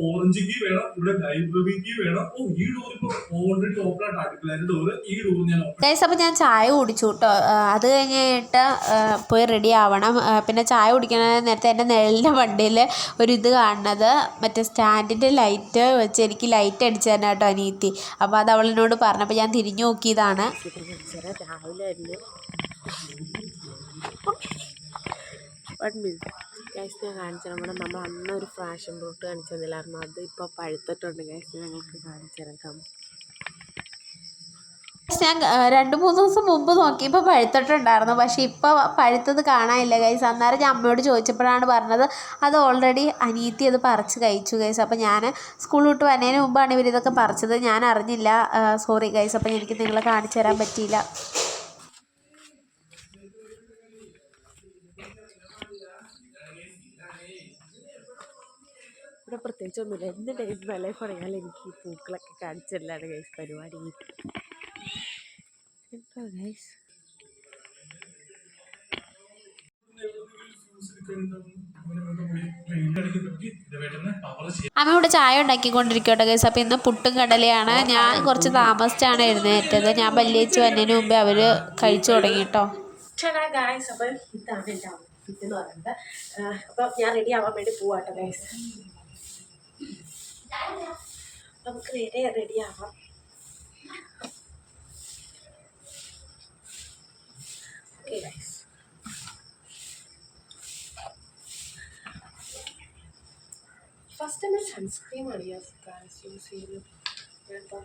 Orange key വേണം, ഇവിടെ library key വേണം. ഈ ഡോർ ഇപ്പൊ ഓൾറെഡി ഓപ്പൺ ആയിട്ട് അടുക്കളയുടെ ഡോറ്. ഈ ഡോർ ഞാൻ ഗൈസ് അപ്പോൾ ഞാൻ ചായ കുടിച്ചു കേട്ടോ. അത് കഴിഞ്ഞിട്ട് പോയി റെഡി ആവണം. പിന്നെ ചായ കുടിക്കണ നേരത്തെ എൻ്റെ നിഴലിൻ്റെ വണ്ടിയിൽ ഒരു ഇത് കാണുന്നത് മറ്റേ സ്റ്റാൻഡിൻ്റെ ലൈറ്റ് വെച്ച് എനിക്ക് ലൈറ്റ് അടിച്ചു തന്നെ കേട്ടോ അനിയത്തി. അപ്പോൾ അത് അവളിനോട് പറഞ്ഞപ്പോൾ ഞാൻ തിരിഞ്ഞു നോക്കിയതാണ്. രാവിലെ ഗൈസ് ഞാൻ കാണിച്ചു തരാം. നമ്മൾ അന്നൊരു ഫാഷൻ ഫ്രൂട്ട് കാണിച്ചു തന്നില്ലായിരുന്നു, അത് ഇപ്പോൾ പഴുത്തിട്ടുണ്ട് ഗൈസ്. ഞങ്ങൾക്ക് കാണിച്ചു തരാം. ഞാൻ 2-3 ദിവസം മുമ്പ് നോക്കിയപ്പോൾ പഴുത്തിട്ടുണ്ടായിരുന്നു, പക്ഷേ ഇപ്പോൾ പഴുത്തത് കാണാനില്ല ഗൈസ്. അന്നേരം ഞാൻ അമ്മയോട് ചോദിച്ചപ്പോഴാണ് പറഞ്ഞത് അത് ഓൾറെഡി അനിയത്തി അത് പറിച്ച് കഴിച്ചു ഗൈസ്. അപ്പോൾ ഞാൻ സ്കൂൾ വിട്ട് വന്നതിന് മുമ്പാണ് ഇവരിതൊക്കെ പറിച്ചത്, ഞാൻ അറിഞ്ഞില്ല. സോറി ഗൈസ്, അപ്പോൾ എനിക്ക് നിങ്ങളെ കാണിച്ചു തരാൻ പറ്റിയില്ല. ഇവിടെ പ്രത്യേകിച്ചൊന്നുമില്ല. എന്ത് ഡേറ്റ് വില കുറയാൽ എനിക്ക് ഈ പൂക്കളൊക്കെ കാണിച്ചല്ലാണ് ഗൈസ് പരിപാടി കേട്ടോ ഗൈസ്. അമ്മ ഇവിടെ ചായ ഉണ്ടാക്കിക്കൊണ്ടിരിക്കട്ടെ ഗൈസ്. അപ്പോൾ ഇന്ന് പുട്ടും കടലയാണ്. ഞാൻ കുറച്ച് താമസിച്ചാണ് എഴുന്നേറ്റത്. ഞാൻ പല്ലിയേച്ച് വന്നതിന് മുമ്പേ അവർ കഴിച്ചു തുടങ്ങി കേട്ടോ. ഗൈസ് അപ്പോൾ ഇതാണ് എൻ്റെ ഔട്ട്ഫിറ്റ് എന്ന് പറയുന്നത്. അപ്പോൾ ഞാൻ റെഡി ആവാൻ വേണ്ടി പോവാട്ടോ ഗൈസ്. നമുക്ക് റെഡി ആവാം. ഓക്കെ ഗൈസ്, ഫസ്റ്റ് നമ്മൾ സൺസ്ക്രീമാണ് യൂസ് ചെയ്യുന്നത്. ഞാനിപ്പോൾ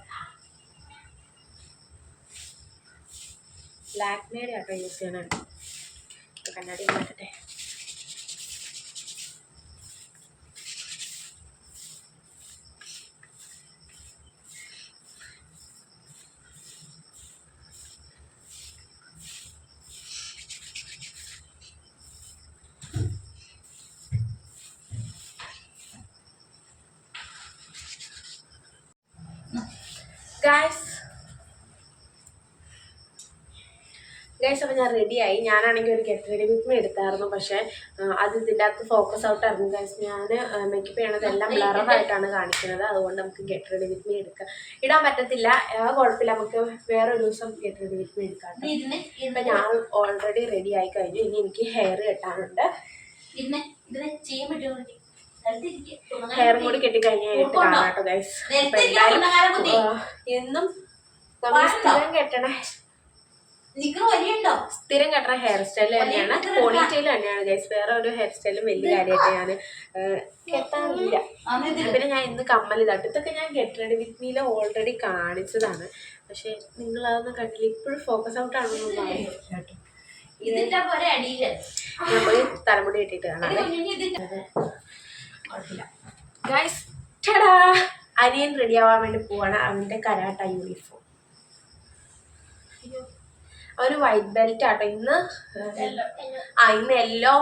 ലാക്മേയുടെ ആട്ടോ യൂസ് ചെയ്യാനാണ്. കണ്ണാടി മാറ്റട്ടെ. ഗൈസ് അപ്പോൾ ഞാൻ റെഡിയായി. ഞാനാണെങ്കിൽ ഒരു ഗെറ്റ് റെഡി വിത്ത് മീ എടുത്തായിരുന്നു, പക്ഷേ അത് ഇതിൻ്റെ അകത്ത് ഫോക്കസ് ഔട്ട് ആയിരുന്നു ഗൈസ്. ഞാൻ മേക്കപ്പ് ചെയ്യണതെല്ലാം ബ്ലറായിട്ടാണ് കാണിക്കുന്നത്, അതുകൊണ്ട് നമുക്ക് ഗെറ്റ് റെഡി വിത്ത് മീ എടുക്കാം. ഇടാൻ പറ്റത്തില്ല, കുഴപ്പമില്ല, നമുക്ക് വേറൊരു ദിവസം ഗെറ്റ് റെഡി വിത്ത് മീ എടുക്കാം. ഇപ്പം ഞാൻ ഓൾറെഡി റെഡി ആയി കഴിഞ്ഞു. ഇനി എനിക്ക് ഹെയർ കെട്ടാനുണ്ട്. ഹെയറും കൂടി കെട്ടിക്കഴിഞ്ഞായിട്ട് കാണാം കേട്ടോ ഗൈസ്. അപ്പം എന്തായാലും എന്നും നമ്മൾ സ്ഥിരം കെട്ടണ ഹെയർ സ്റ്റൈൽ തന്നെയാണ്, പോണിറ്റെയിൽ തന്നെയാണ് ഗൈസ്. വേറെ ഒരു ഹെയർ സ്റ്റൈലും വലിയ കാര്യമായിട്ട് ഞാൻ കെട്ടാറില്ല. പിന്നെ ഞാൻ ഇന്ന് കമ്മൽ ഇതാട്ട്. ഇതൊക്കെ ഞാൻ ഗെറ്റ് റെഡി വിത്ത് മീയിൽ ഓൾറെഡി കാണിച്ചതാണ്, പക്ഷെ നിങ്ങളതൊന്നും കണ്ടില്ല. ഇപ്പോഴും ഫോക്കസ് ഔട്ട് ആണെന്നൊന്നും പറയുന്നില്ല കേട്ടോ. ഞാൻ പോയി തലമുടി കെട്ടിയിട്ട് കാണാം ഗൈസ്. അനിയൻ റെഡി ആവാൻ വേണ്ടി പോവാണ്. അവൻ്റെ കരാട്ട യൂണിഫോം, ഒരു വൈറ്റ് ബെൽറ്റ് ആട്ടോ. ഇന്ന് യെല്ലോ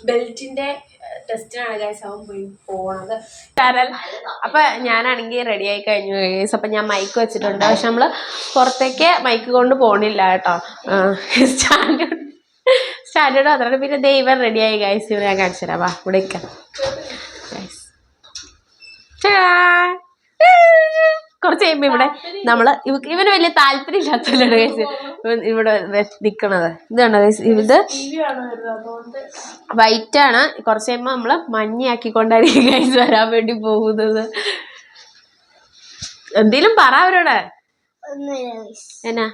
ബെൽറ്റിന്റെ ടെസ്റ്റിനാണ് ഗൈസ് അവൻ പോണത്. അപ്പൊ ഞാനാണെങ്കിൽ റെഡി ആയി കഴിഞ്ഞു ഗൈസ്. അപ്പൊ ഞാൻ മൈക്ക് വെച്ചിട്ടുണ്ട്, പക്ഷെ നമ്മള് പുറത്തേക്ക് മൈക്ക് കൊണ്ട് പോണില്ല കേട്ടോ. സ്റ്റാൻഡേർഡ് മാത്രമാണ്. പിന്നെ ദൈവം റെഡി ആയി ഗൈസ്. ഇവരെ ഞാൻ കാണിച്ചു തരാം. വാ ഇവിടെ കുറച്ച് കഴിയുമ്പോൾ ഇവിടെ നമ്മള് ഇവന് വലിയ താല്പര്യം ഇല്ലാത്തല്ലോ ഗൈസ് ഇവിടെ നിക്കണത്. ഇതുണ്ടോ ഗൈസ്, ഇത് വൈറ്റ് ആണ്. കുറച്ച് കഴിയുമ്പോൾ നമ്മള് മഞ്ഞയാക്കിക്കൊണ്ടായിരിക്കും ഗൈസ് വരാൻ വേണ്ടി പോകുന്നത്. എന്തേലും പറ അവരോട്. എന്നാ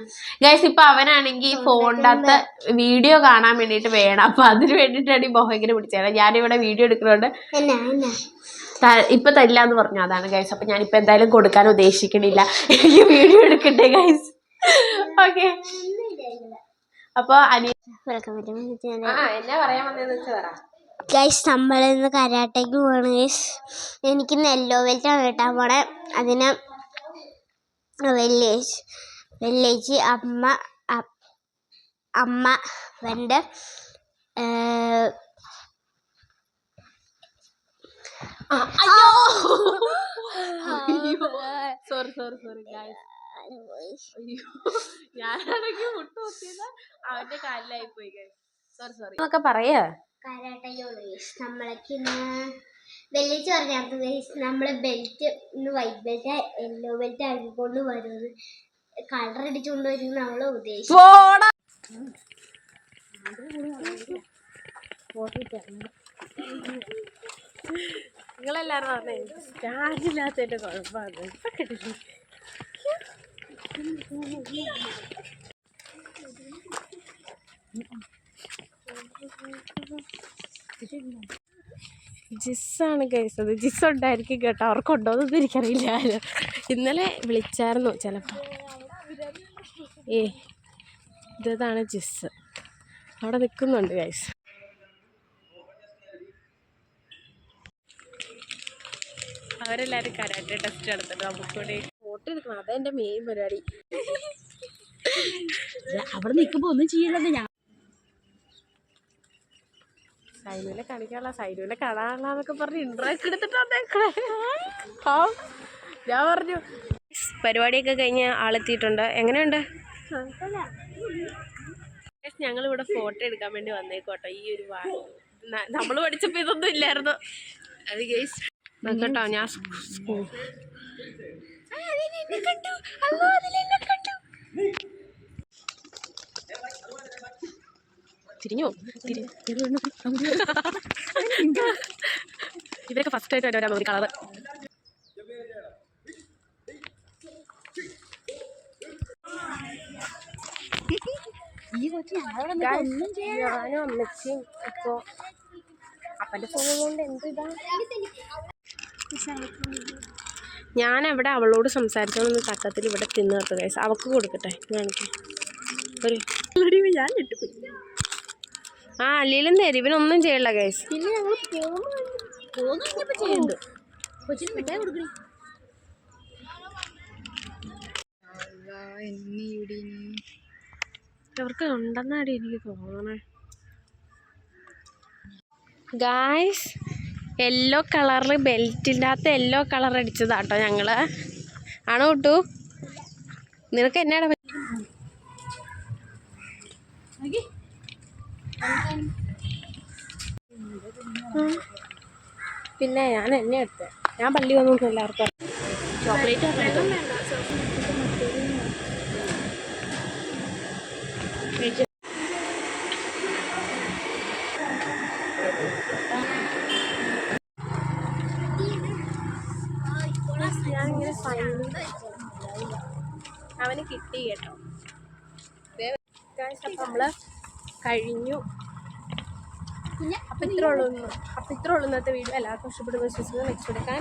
ഗൈസ്, ഇപ്പൊ അവനാണെങ്കിൽ ഫോണിൻ്റെ അകത്ത് വീഡിയോ കാണാൻ വേണ്ടിട്ട് വേണം. അപ്പൊ അതിന് വേണ്ടിയിട്ടാണ് ഈ മോഹങ്ങനെ പിടിച്ചത്. ഞാനിവിടെ വീഡിയോ എടുക്കുന്നതുകൊണ്ട് ഇപ്പൊ തരില്ലാന്ന് പറഞ്ഞു. അതാണ് ഗൈസ്. അപ്പൊ ഞാനിപ്പോ എന്തായാലും കൊടുക്കാൻ ഉദ്ദേശിക്കണില്ല. എനിക്ക് വീഡിയോ എടുക്കട്ടെ ഗൈസ്. ഓക്കെ, അപ്പൊ എന്നാ പറയാൻ വന്നതെന്ന് വെച്ചാൽ പറ ഗൈസ്. നമ്മളിന്ന് കരാട്ടയ്ക്ക് പോകണം ഗൈസ്. എനിക്ക് യെല്ലോ ബെൽറ്റാണ് കിട്ടാൻ പോണേ. അതിന് വെള്ളിയാഴ്ച അമ്മ എൻ്റെ സോറി ഗായ്സ്. അയ്യോ, ഞാനാണെങ്കിൽ മുട്ട് കുത്തിയത് അവന്റെ കാലിലായി പോയി ഗായ്സ്. സോറി എന്നൊക്കെ പറയാ. നമ്മളൊക്കെ ഇന്ന് വെള്ളിച്ച് പറഞ്ഞാൽ നമ്മള് ബെൽറ്റ് ഇന്ന് വൈറ്റ് ബെൽറ്റ് യെല്ലോ ബെൽറ്റ് ആക്കിക്കൊണ്ട് വരുന്നത് കളർ അടിച്ചുകൊണ്ട് വരും നമ്മള് ഉദ്ദേശിച്ചു. നിങ്ങളെല്ലാരും പറഞ്ഞേ സ്റ്റാൻഡില്ലാത്തതിന്റെ കുഴപ്പമാണ്. ഇപ്പൊ കിട്ടില്ല. ജിസ്സാണ് കഴിച്ചത്. ജിസ് ഉണ്ടായിരിക്കും കേട്ടോ. അവർക്കുണ്ടോയെന്നൊന്നും എനിക്കറിയില്ല. ഇന്നലെ വിളിച്ചായിരുന്നു ചിലപ്പോൾ. ഇതാണ് ജിസ്. അവിടെ നിൽക്കുന്നുണ്ട് ഗൈസ്. അവരെല്ലാവരും കരാട്ടെ ടെസ്റ്റ് നടത്തിട്ട് നമുക്കൂടെ ഫോട്ടോ എടുക്കണം. അതെൻ്റെ മെയിൻ പരിപാടി. അവിടെ നിൽക്കുമ്പോൾ ഒന്നും ചെയ്യണത് ഞാൻ സൈനുവിനെ കാണിക്കാനുള്ള സൈനുവിനെ കാണാനുള്ളതൊക്കെ പറഞ്ഞ് ഇൻട്രസ്റ്റ് എടുത്തിട്ടാണ് ഞാൻ പറഞ്ഞു. പരിപാടിയൊക്കെ കഴിഞ്ഞ് ആളെത്തിയിട്ടുണ്ട്. എങ്ങനെയുണ്ട്? ഞങ്ങളിവിടെ ഫോട്ടോ എടുക്കാൻ വേണ്ടി വന്നേക്കോട്ടോ. ഈ ഒരു നമ്മൾ പഠിച്ചപ്പോൾ ഇതൊന്നും ഇല്ലായിരുന്നു. അത് ഗേസ് കേട്ടോ. ഞാൻ തിരിഞ്ഞോ? ഇവരൊക്കെ ഫസ്റ്റ് ആയിട്ട് വരാൻ ഒരു കളറ്. ഞാനും അമ്മച്ചിയും ഇപ്പോൾ അപ്പൻ്റെ ഫോൺ കൊണ്ട് എന്തിതാ. ഞാനവിടെ അവളോട് സംസാരിച്ചോന്ന് തക്കത്തിൽ ഇവിടെ തിന്ന് നിർത്തുക ഗൈസ്. അവൾക്ക് കൊടുക്കട്ടെ. കാണിക്കാം ഒരു ഞാൻ കിട്ടിപ്പോയി. അല്ലെങ്കിലും തരും. ഇവനൊന്നും ചെയ്യണ്ട ഗൈസ്. പിന്നെ ഞങ്ങൾ ചെയ്യുന്നുണ്ട്. കൊച്ചിന് മിഠായി കൊടുക്കണേ. അവർക്ക് ഉണ്ടെന്നാടി എനിക്ക് തോന്നണേ ഗായ്സ്. യെല്ലോ കളറിൽ ബെൽറ്റിൻ്റെ അകത്ത് യെല്ലോ കളർ അടിച്ചതാട്ടോ ഞങ്ങള്. ആണോ കിട്ടു? നിനക്ക് എന്നാടാ പിന്നെ ഞാൻ എന്നെ എടുത്തേ. ഞാൻ പള്ളി വന്നു എല്ലാവർക്കും ചോക്ലേറ്റ് അവന് കിട്ടി കേട്ടോ. അപ്പം നമ്മള് കഴിഞ്ഞു. അപ്പം ഇത്രേ ഉള്ളൂ ഇന്നത്തെ വീഡിയോ. എല്ലാവർക്കും ഇഷ്ടപ്പെടുന്ന വിശ്വസിക്കുന്നു. നെക്സ്റ്റ് എടുക്കാൻ